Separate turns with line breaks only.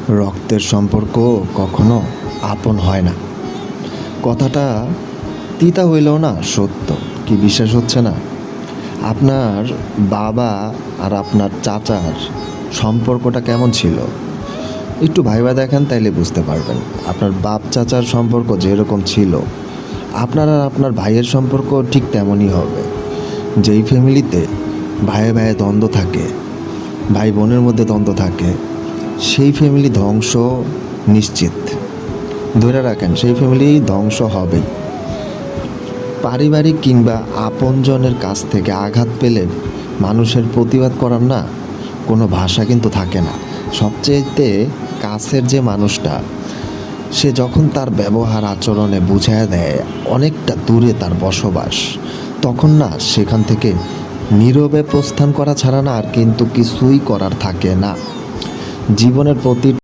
রক্তের সম্পর্ক কখনো আপন হয় না। কথাটা তিতা হইলেও না সত্য। কি বিশ্বাস হচ্ছে না? আপনার বাবা আর আপনার চাচার সম্পর্কটা কেমন ছিল? একটু ভাইবা দেখেন, তাইলে বুঝতে পারবেন। আপনার বাপ চাচার সম্পর্ক যেরকম ছিল, আপনার আর আপনার ভাইয়ের সম্পর্ক ঠিক তেমনই হবে। যেই ফ্যামিলিতে ভাইয়ে ভাইয়ে দ্বন্দ্ব থাকে, ভাই বোনের মধ্যে দ্বন্দ্ব থাকে, সেই ফ্যামিলি ধ্বংস নিশ্চিত। ধরে রাখেন, সেই ফ্যামিলি ধ্বংস হবেই। পারিবারিক কিংবা আপনজনের কাছ থেকে আঘাত পেলে মানুষের প্রতিবাদ করার না কোনো ভাষা কিন্তু থাকে না। সবচেয়েতে কাছের যে মানুষটা, সে যখন তার ব্যবহার আচরণে বুঝাইয়া দেয় অনেকটা দূরে তার বসবাস, তখন না সেখান থেকে নীরবে প্রস্থান করা ছাড়া না আর কিন্তু কিছুই করার থাকে না। জীবনের প্রতি